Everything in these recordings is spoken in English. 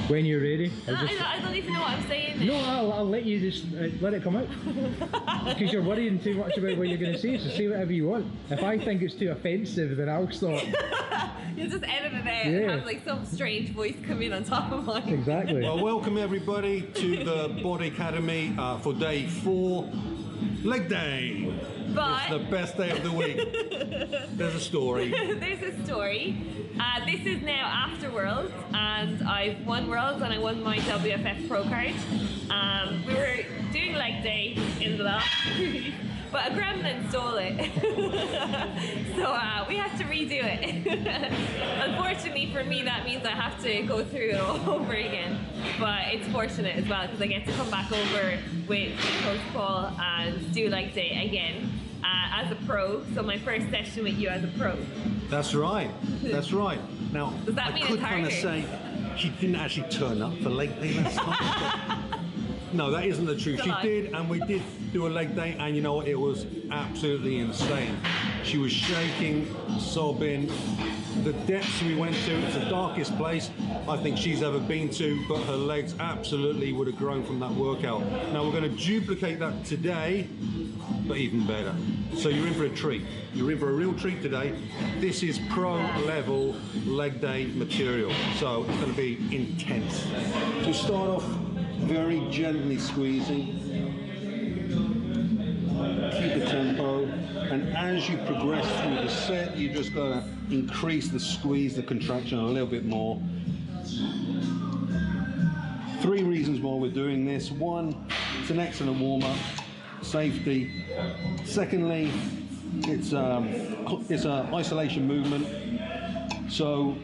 When you're ready. I don't even know what I'm saying then. No, I'll let you just let it come out. Because you're worrying too much about what you're going to say, so say whatever you want. If I think it's too offensive, then I'll stop. You'll just edit it out and have like some strange voice come in on top of mine. Exactly. Well, welcome everybody to the Body Academy for day 4, leg day. But it's the best day of the week. There's a story. There's a story. This is now after Worlds, and I've won Worlds and I won my WFF Pro card. We were doing leg day in the last week, but a gremlin stole it. So we had to redo it. Unfortunately for me, that means I have to go through it all over again. But it's fortunate as well because I get to come back over with Coach Paul and do leg day again as a pro. So my first session with you as a pro. That's right. That's right. Now, does that mean I could kind of say she didn't actually turn up for leg day last time. No, that isn't the truth. She did, and we did do a leg day, and you know what? It was absolutely insane. She was shaking, sobbing. The depths we went to, it's the darkest place I think she's ever been to, but her legs absolutely would have grown from that workout. Now we're going to duplicate that today, but even better. So you're in for a treat. You're in for a real treat today. This is pro level leg day material, so it's going to be intense. To start off, very gently squeezing, keep the tempo, and as you progress through the set, you just gotta increase the squeeze, the contraction a little bit more. 3 reasons why we're doing this. 1, it's an excellent warm-up, safety. Secondly, it's an isolation movement, so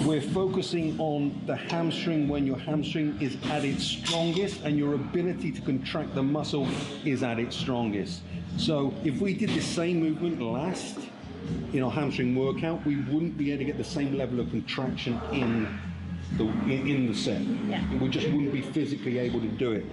we're focusing on the hamstring when your hamstring is at its strongest and your ability to contract the muscle is at its strongest. So if we did the same movement last in our hamstring workout, we wouldn't be able to get the same level of contraction in the set. Yeah. We just wouldn't be physically able to do it.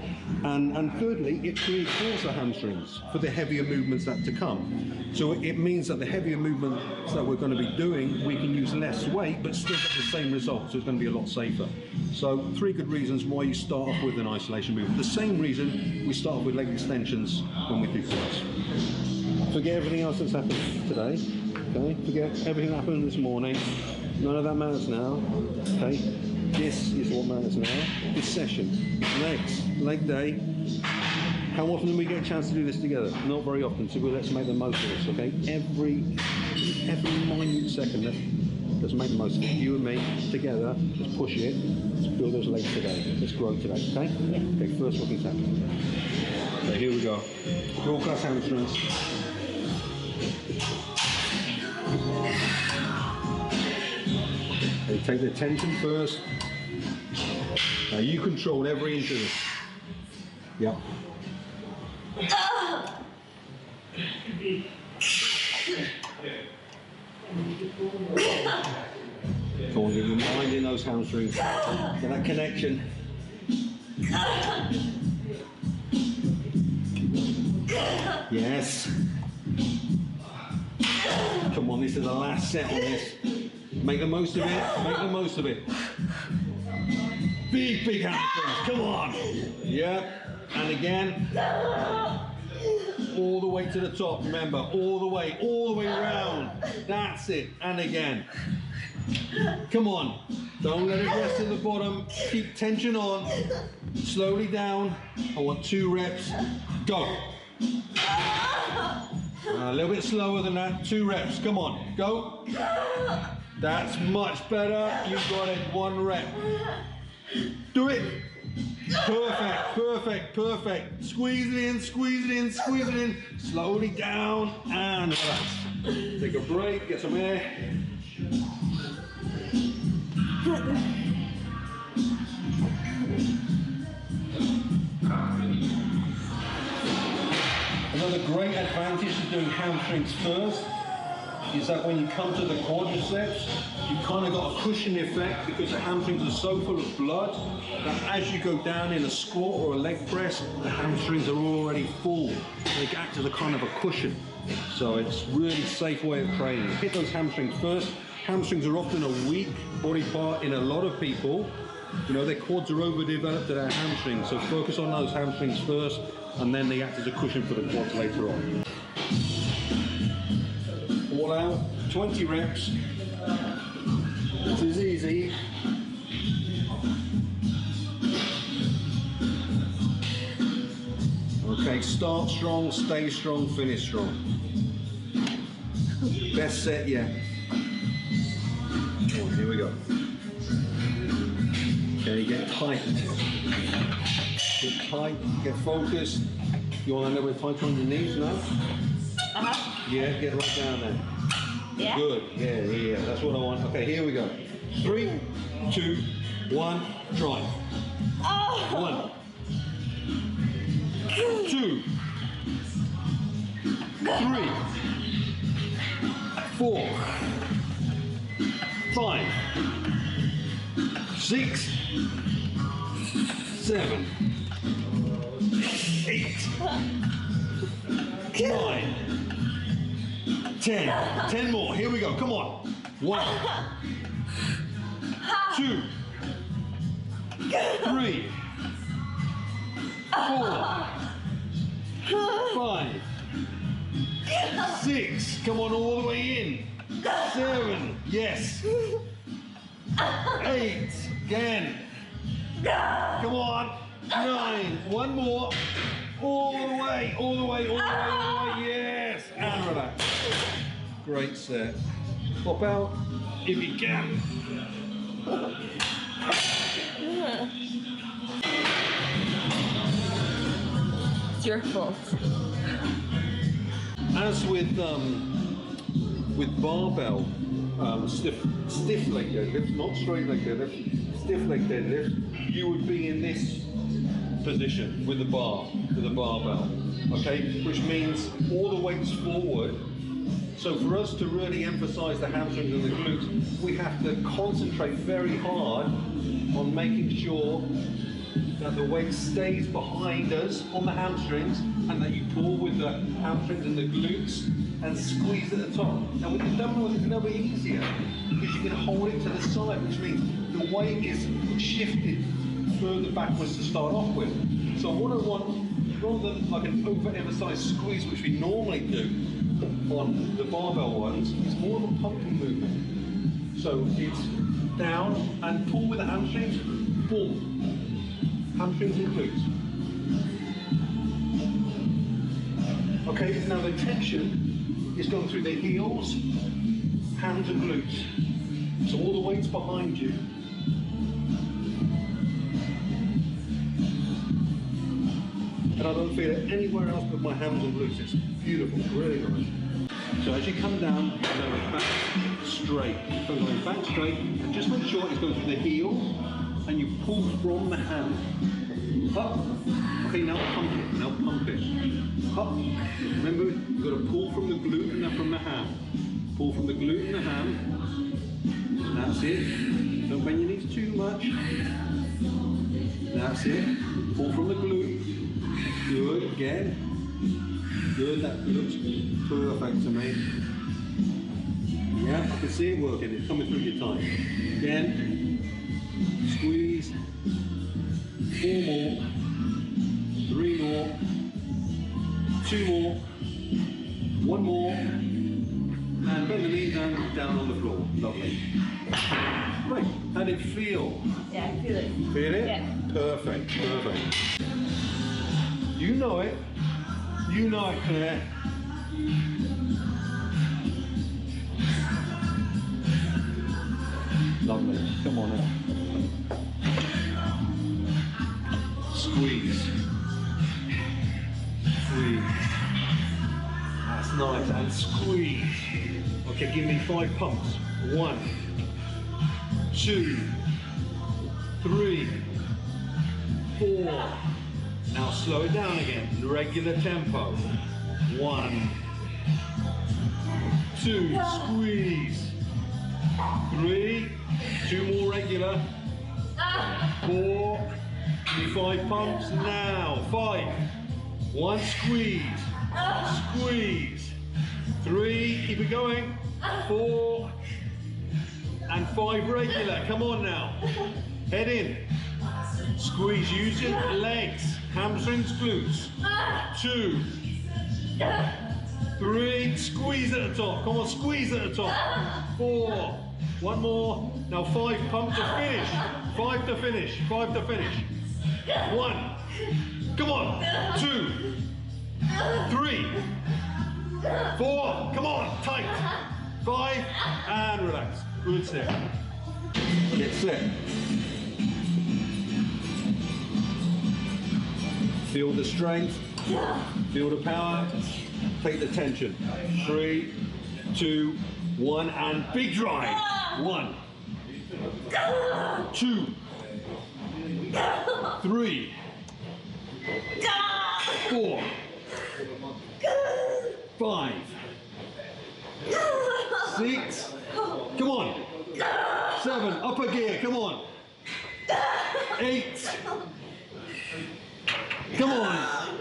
And thirdly, it pre-exhausts the hamstrings for the heavier movements that to come. So it means that the heavier movements that we're going to be doing, we can use less weight but still get the same result, so it's going to be a lot safer. So 3 good reasons why you start off with an isolation movement. The same reason we start off with leg extensions when we do squats. Forget everything else that's happened today, okay? Forget everything that happened this morning. None of that matters now, okay? This is what matters now. This session, legs, leg day. How often do we get a chance to do this together? Not very often, so let's make the most of this, okay? Every minute second, let's make the most of it. You and me, together, just push it. Let's build those legs today. Let's grow today, okay? Yeah. Okay, first working set. Okay, here we go. World class hamstrings. Okay, take the tension first. Now you control every inch of this. Yep. Come on, you're reminding those hamstrings. Get that connection. Yes. Come on, this is the last set on this. Make the most of it. Make the most of it. Big hamstrings. Come on. Yep. And again. All the way to the top. Remember, all the way around. That's it. And again. Come on. Don't let it rest at the bottom. Keep tension on. Slowly down. I want 2 reps. Go. A little bit slower than that. 2 reps. Come on. Go. That's much better. You got it. 1 rep. Do it. Perfect, perfect, perfect. Squeeze it in, squeeze it in, squeeze it in. Slowly down and relax. Take a break, get some air. Another great advantage to doing hamstrings first is that when you come to the quadriceps, you kind of got a cushion effect because the hamstrings are so full of blood that as you go down in a squat or a leg press, the hamstrings are already full. They act as a kind of a cushion. So it's really safe way of training. Hit those hamstrings first. Hamstrings are often a weak body part in a lot of people, You know, their quads are overdeveloped at our hamstrings, so focus on those hamstrings first, and then they act as a cushion for the quads later on. All out, 20 reps. This is easy. Okay, start strong, stay strong, finish strong. Best set yet. Oh, here we go. Okay, get tight. Get tight, get focused. You want to know where tight on your knees now? Yeah, get right down there. Yeah. Good, yeah, that's what I want. Okay, here we go. 3, 2, 1, try. Oh. 1, 2, 3, 4, 5, 6, 7, 8, 9, 10. 10 more. Here we go. Come on. 1, 2, 3, 4, 5, 6. Come on, all the way in. 7. Yes. 8. Again. Come on. 9. One more. All the way, all the way, all the way, all the way. Yes. And relax. Great set. Pop out if you can. It's your fault. As with barbell, stiff leg deadlift, not straight leg deadlift, stiff leg deadlift, you would be in this position with the barbell, okay? Which means all the weight's forward. So for us to really emphasize the hamstrings and the glutes, we have to concentrate very hard on making sure that the weight stays behind us on the hamstrings and that you pull with the hamstrings and the glutes and squeeze at the top. And with the dumbbell, it's never easier because you can hold it to the side, which means the weight is shifted further backwards to start off with. So what I want, rather than like an overemphasized squeeze, which we normally do on the barbell ones, is more of a pumping movement. So it's down and pull with the hamstrings, boom. Hamstrings and glutes. Okay, now the tension is going through the heels, hands and glutes. So all the weight's behind you. And I don't feel it anywhere else but my hands and glutes. It's beautiful, really nice. So as you come down, you're going back straight. So going back straight, and just make sure it's going through the heel, and you pull from the hand. Up. Okay, now pump it. Now pump it. Up. Remember, you've got to pull from the glute and then from the ham. Pull from the glute and the ham. That's it. Don't bend your knees too much. That's it. Pull from the glute. Good. Again. Good. That looks perfect to me. Yeah, I can see it working. It's coming through your time. Again. Squeeze. 4 more, 3 more, 2 more, 1 more, and bend the knee down on the floor. Lovely. Great. How did it feel? Yeah, I feel it. Feel it? Yeah. Perfect, perfect. You know it. You know it, Claire. Lovely. Come on now. Squeeze. Squeeze. That's nice. And squeeze. Okay, give me 5 pumps. 1, 2, 3, 4. Now slow it down again. Regular tempo. 1, 2, squeeze. 3, 2 more regular. 4. 5 pumps now. 5. 1 squeeze. Squeeze. 3. Keep it going. 4. And 5 regular. Come on now. Head in. Squeeze, use your legs. Hamstrings, glutes. 2, 3, squeeze at the top. Come on, squeeze at the top. 4, one more. Now 5, pump to finish. 5 to finish, 5 to finish. 1, come on. 2, 3, 4, come on, tight. 5, and relax. Good step. Get set. Feel the strength, feel the power, take the tension. 3, 2, 1, and big drive. 1, 2, 3, 4, 5, 6, come on. 7, upper gear, come on. 8, come on.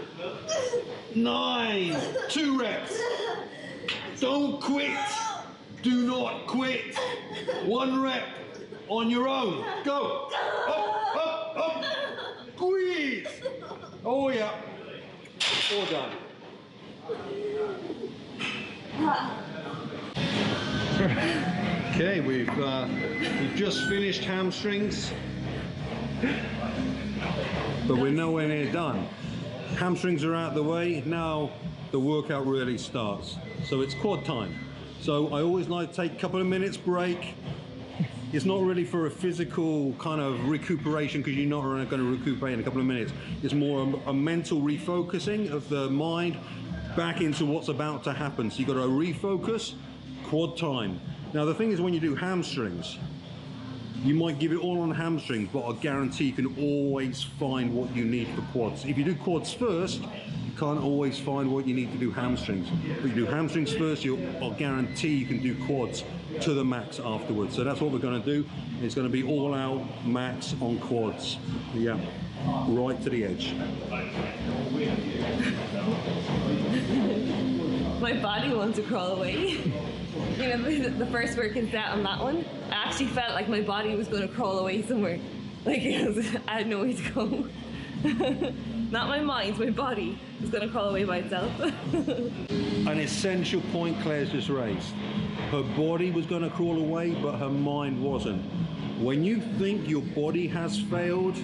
9, 2 reps. Don't quit. Do not quit. 1 rep on your own. Go. Up, up, up. Squeeze. Oh yeah. All done. Okay, we've just finished hamstrings, but we're nowhere near done. Hamstrings are out the way, now the workout really starts. So it's quad time. So I always like to take a couple of minutes break. It's not really for a physical kind of recuperation because you're not going to recuperate in a couple of minutes. It's more a mental refocusing of the mind back into what's about to happen. So you've got to refocus, quad time. Now the thing is, when you do hamstrings, you might give it all on hamstrings, but I guarantee you can always find what you need for quads. If you do quads first, you can't always find what you need to do hamstrings. But you do hamstrings first, I'll guarantee you can do quads to the max afterwards. So that's what we're going to do. It's going to be all out max on quads. Yeah, right to the edge. My body wants to crawl away. You know, the first working set on that one, I actually felt like my body was going to crawl away somewhere. Like I had nowhere to go. Not my mind, my body was going to crawl away by itself. An essential point Claire's just raised. Her body was going to crawl away, but her mind wasn't. When you think your body has failed,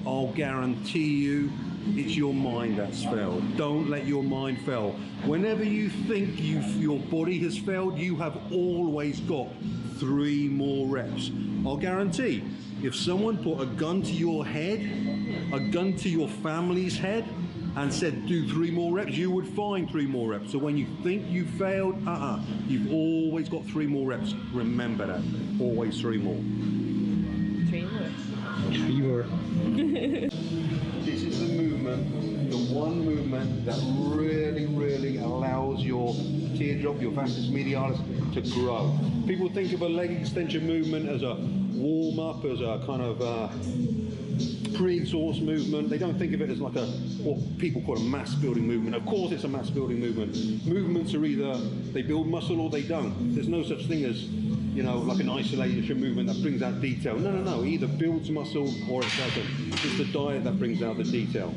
I'll guarantee you it's your mind that's failed. Don't let your mind fail. Whenever you think your body has failed, you have always got 3 more reps. I'll guarantee, if someone put a gun to your head, a gun to your family's head, and said do 3 more reps, you would find 3 more reps. So when you think you failed, you've always got 3 more reps. Remember that, always 3 more. 3 more. 3 more. This is the movement, the one movement that really, really allows your teardrop, your vastus medialis to grow. People think of a leg extension movement as a warm-up, as a kind of pre-exhaust movement. They don't think of it as like what people call a mass building movement. Of course it's a mass building movement. Movements are either they build muscle or they don't. There's no such thing as, you know, like an isolation movement that brings out detail. No, no, no, it either builds muscle or it doesn't. It's the diet that brings out the detail.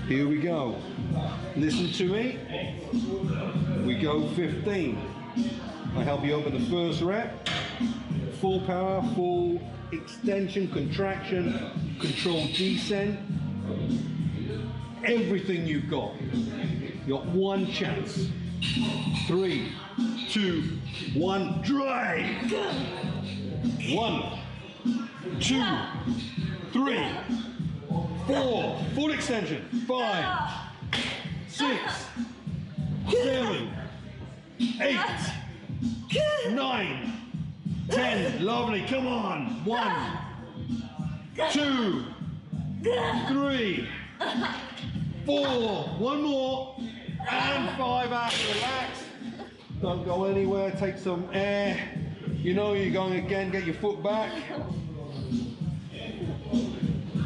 Here we go. Listen to me. We go 15. I help you open the first rep. Full power, full extension, contraction, controlled descent. Everything you've got. You got one chance. 3, 2, 1, drive! 1, 2, 3, 4, full extension. 5, 6, 7, 8, 9, 10. Lovely, come on. 1, 2, 3, 4. One more. And 5 out. Relax. Don't go anywhere. Take some air. You know you're going again. Get your foot back.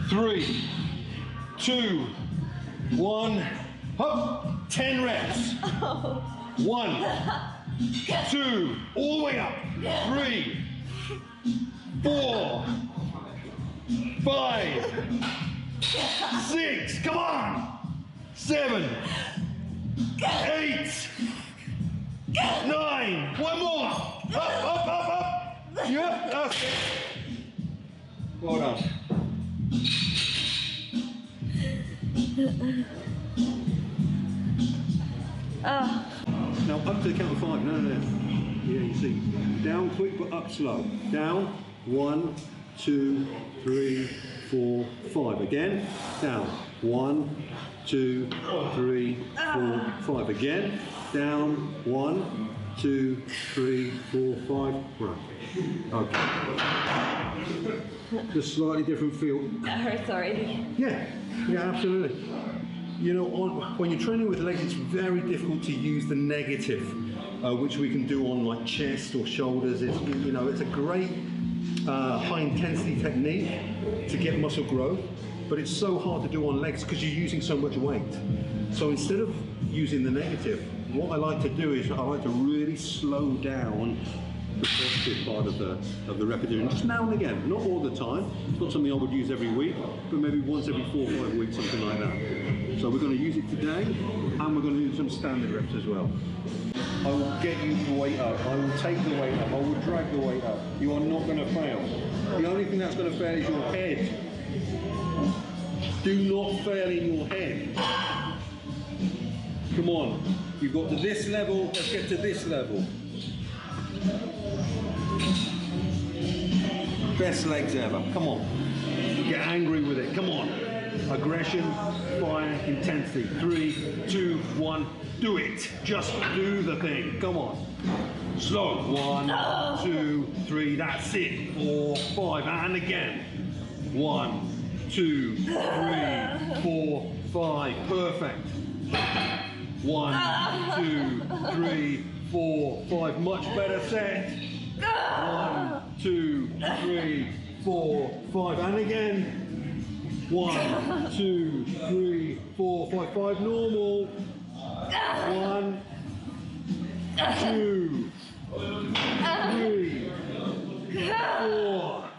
3, 2, 1. Hop. 10 reps. 1, 2. All the way up. 3, 4, 5, 6, come on, 7, 8, 9, one more, up, yep, that's it. Well done. Now up to the count of 5, no. Yeah, you see, down quick but up slow. Down, 1, 2, 3, 4, 5. Again, down, 1, 2, 3, 4, 5. Again, down, 1, 2, 3, 4, 5. Right. Okay. Just slightly different feel. That hurts already. Yeah, absolutely. You know, when you're training with legs, it's very difficult to use the negative, which we can do on like chest or shoulders. It's a great high intensity technique to get muscle growth, but it's so hard to do on legs because you're using so much weight. So instead of using the negative, what I like to do is I like to really slow down the positive part of the repetition, just now and again, not all the time. It's not something I would use every week, but maybe once every 4 or 5 weeks, something like that. So we're going to use it today, and we're going to do some standard reps as well. I will get you the weight up, I will take the weight up, I will drag the weight up. You are not going to fail. The only thing that's going to fail is your head. Do not fail in your head. Come on, you've got to this level, let's get to this level. Best legs ever, come on. Get angry with it, come on. Aggression, fire, intensity. 3, 2, 1, do it. Just do the thing, come on. Slow, 1, 2, 3, that's it. 4, 5, and again. 1, 2, 3, 4, 5, perfect. 1, 2, 3, 4, 5, much better set. 1, 2, 3, 4, 5, and again. 1, 2, 3, 4, 5, 5, normal. 1, 2, 3, 4,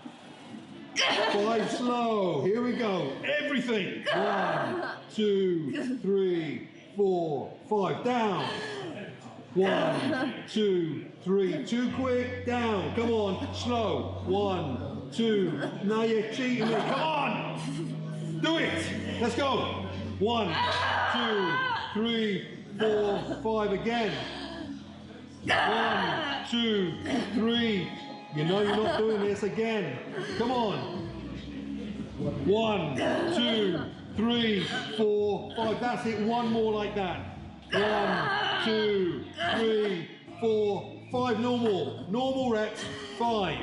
5, slow. Here we go. Everything. 1, 2, 3, 4, 5, down. 1, 2, 3, too quick, down. Come on, slow. 1, 2, now you're cheating me. Come on, do it. Let's go. 1, 2, 3, 4, 5 again. 1, 2, 3. You know you're not doing this again. Come on. 1, 2, 3, 4, 5. That's it. One more like that. 1, 2, 3, 4, 5. Normal. Normal reps. 5.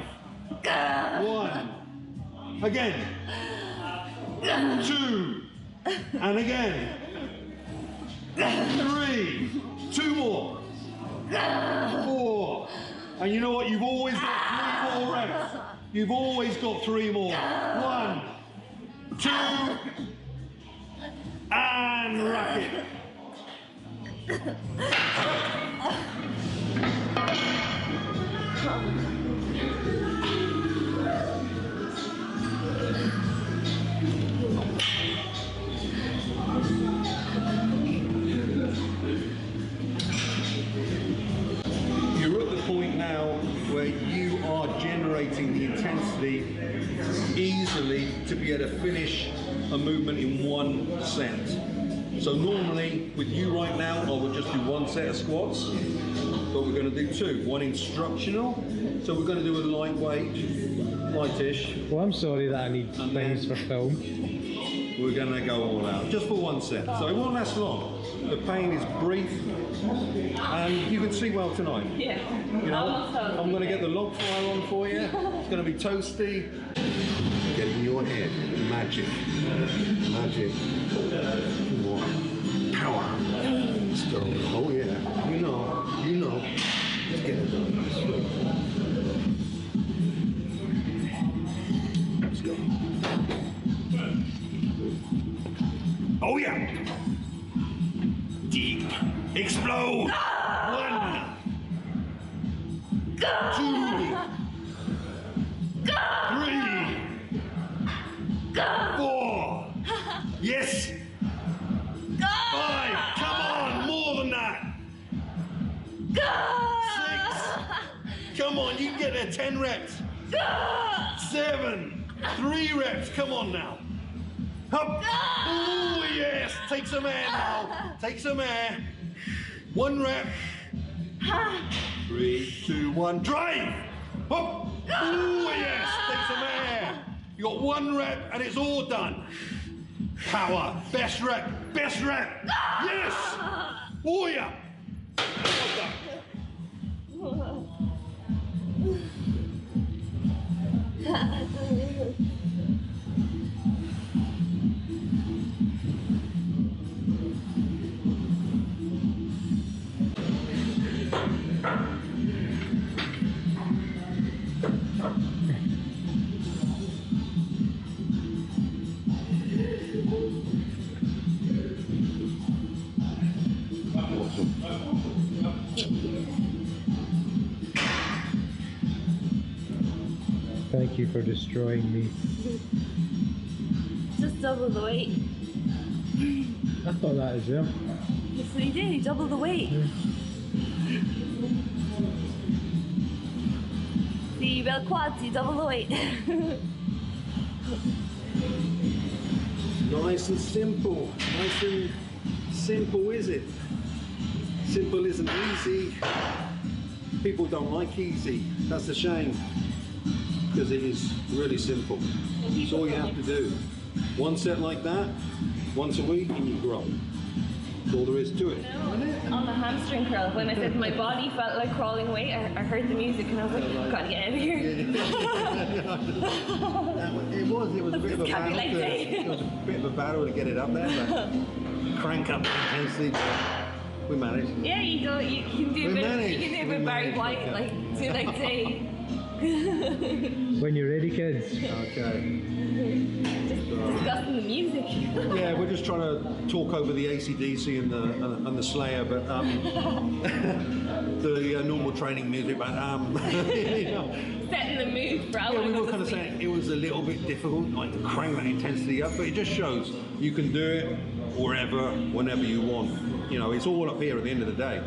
1. Again. 2. And again. 3. 2 more. 4. And you know what? You've always got 3 more reps. You've always got 3 more. 1, 2, and rack it. You're at the point now where you are generating the intensity easily to be able to finish a movement in 1 set. So normally with you right now I would just do 1 set of squats, but we're going to do 2. 1 instructional, so we're going to do a lightweight, lightish. Well, I'm sorry that I need things for film. We're going to go all out, just for 1 set. So it won't last long. The pain is brief, and you can see well tonight. Yeah. You know, I'm going to get the log fire on for you. It's going to be toasty. Get in your head. Magic. Magic. More power. Let's go. Oh yeah. You know. Let's get it done. Let's go. Oh yeah. Deep. Explode. 1, 2, there, 10 reps. 7, 3 reps, come on now. Up. Oh yes, take some air now. Take some air. 1 rep. 3, 2, 1, drive. Up. Oh yes, take some air. You got 1 rep and it's all done. Power, best rep, best rep. Yes. Oh yeah. Well done. Thank you for destroying me. Just double the weight. I thought that as well. That's what he did, he doubled the weight. Yeah. See, you build quads, you double the weight. Nice and simple. Nice and simple, is it? Simple isn't easy. People don't like easy. That's a shame. Because it is really simple. It's all you have to do. 1 set like that, once a week, and you grow. That's all there is to it. On the hamstring curl, when I said my body felt like crawling away, I heard the music and I was like, I've got to get out of here. It was a bit of a battle. It was a bit of a battle to get it up there, but crank up the intensity. But we managed. Yeah, you can do a bit of Barry White, like do like day. When you're ready, kids. Okay. Discussing the music. Yeah, we're just trying to talk over the AC/DC and the Slayer, but the normal training music. But you know, setting the mood for hours. Yeah, we were kind of saying it was a little bit difficult, like to crank that intensity up, but it just shows you can do it wherever, whenever you want. You know, it's all up here at the end of the day.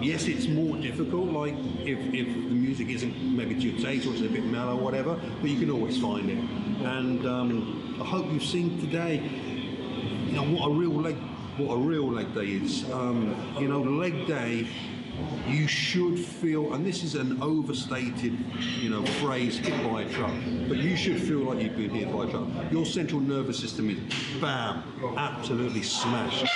Yes, it's more difficult, like if the music isn't maybe to your taste or it's a bit mellow or whatever, but you can always find it. And I hope you've seen today, you know, what a real leg day is. You know, leg day, you should feel, and this is an overstated, you know, phrase, hit by a truck, but you should feel like you've been hit by a truck. Your central nervous system is, bam, absolutely smashed.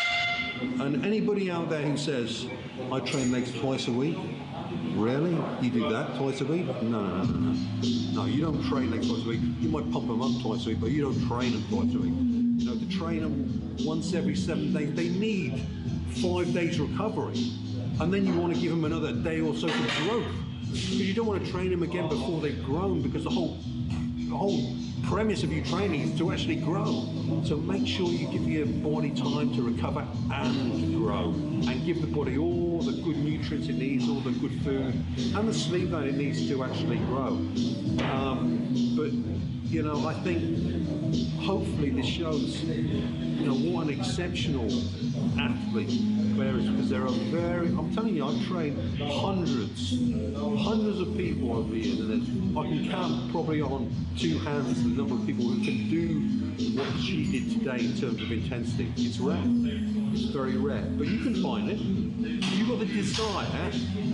And anybody out there who says, I train legs twice a week, really? You do that twice a week? No. No, you don't train legs twice a week. You might pump them up twice a week, but you don't train them twice a week. You know, to train them once every 7 days, they need 5 days recovery. And then you want to give them another day or so for growth. Because you don't want to train them again before they've grown, because the whole premise of you training is to actually grow. So make sure you give your body time to recover and grow, and give the body all the good nutrients it needs, all the good food, and the sleep that it needs to actually grow. But you know, I think hopefully this shows, you know, what an exceptional athlete Claire is, because there are I'm telling you, I've trained hundreds of people over the years, and I can count probably on 2 hands the number of people who can do what she did today in terms of intensity. It's rare. It's very rare. But you can find it. If you've got the desire,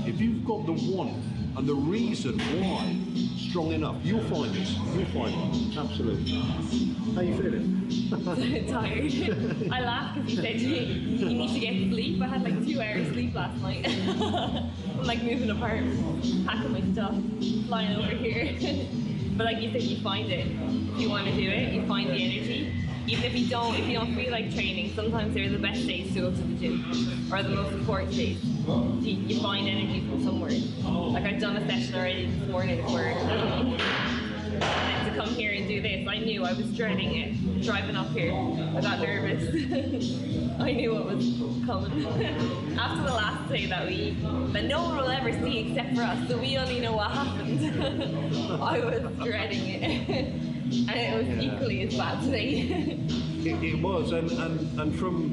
if you've got the want and the reason why strong enough, you'll find it. You'll find it. Absolutely. How you feeling? Tired. I laughed because you said you need to get sleep. I had like 2 hours sleep last night. I'm like moving apart, packing my stuff, flying over here. But like you said, you find it. If you want to do it, you find the energy. Even if you don't feel like training, sometimes they're the best days to go to the gym, or the most important days. You find energy from somewhere. Like I've done a session already this morning where to come here and do this, I knew I was dreading it. Driving up here, I got nervous. I knew what was coming. After the last day that no one will ever see except for us, so we only know what happened. I was dreading it. And it was equally as bad today. It was, and from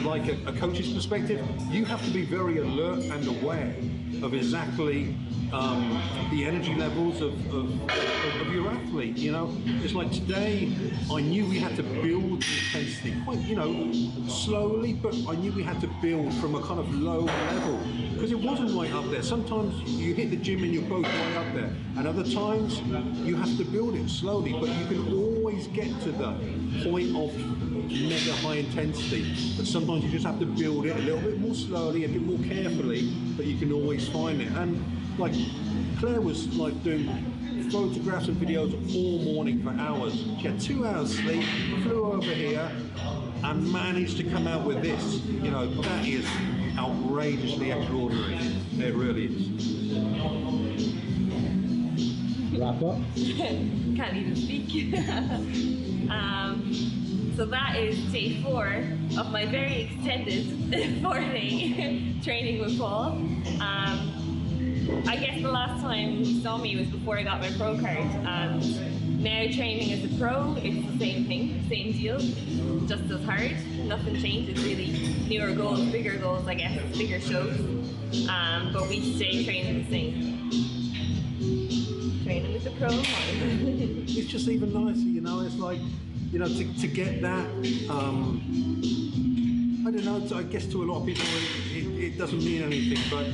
like a coach's perspective, you have to be very alert and aware of exactly the energy levels of your athlete. You know, it's like today, I knew we had to build the intensity quite, you know, slowly, but I knew we had to build from a kind of low level because it wasn't right up there. Sometimes you hit the gym and you're both way up there, and other times you have to build it slowly, but you can always get to the point of mega high intensity, but sometimes you just have to build it a little bit more slowly, a bit more carefully, but you can always find it. And like Claire was like doing photographs and videos all morning for hours. She had 2 hours sleep, flew over here and managed to come out with this. You know, that is outrageously extraordinary. It really is. Wrap up. Can't even speak. So that is day 4 of my very extended 4-day training with Paul. I guess the last time you saw me was before I got my pro card, and now training as a pro, it's the same thing, same deal, just as hard. Nothing changes really. Newer goals, bigger goals, I guess, bigger shows, but we stay training the same. Training with the pro. It's just even nicer, you know. It's like, you know, to get that, I don't know, I guess to a lot of people it doesn't mean anything, but,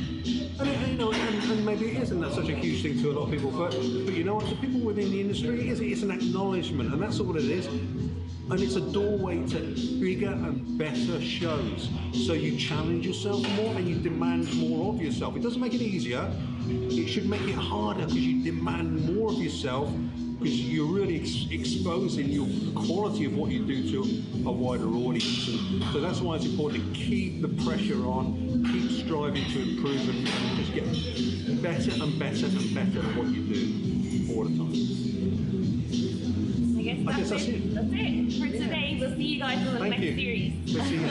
you know, and maybe it isn't that such a huge thing to a lot of people, but you know what, to people within the industry, it's an acknowledgement, and that's all it is. And it's a doorway to bigger and better shows. So you challenge yourself more and you demand more of yourself. It doesn't make it easier, it should make it harder because you demand more of yourself, because you're really exposing your quality of what you do to a wider audience. And so that's why it's important to keep the pressure on, keep striving to improve and just get better and better and better at what you do all the time. I guess that's it. That's it for today. We'll see you guys in the next series. We'll see you.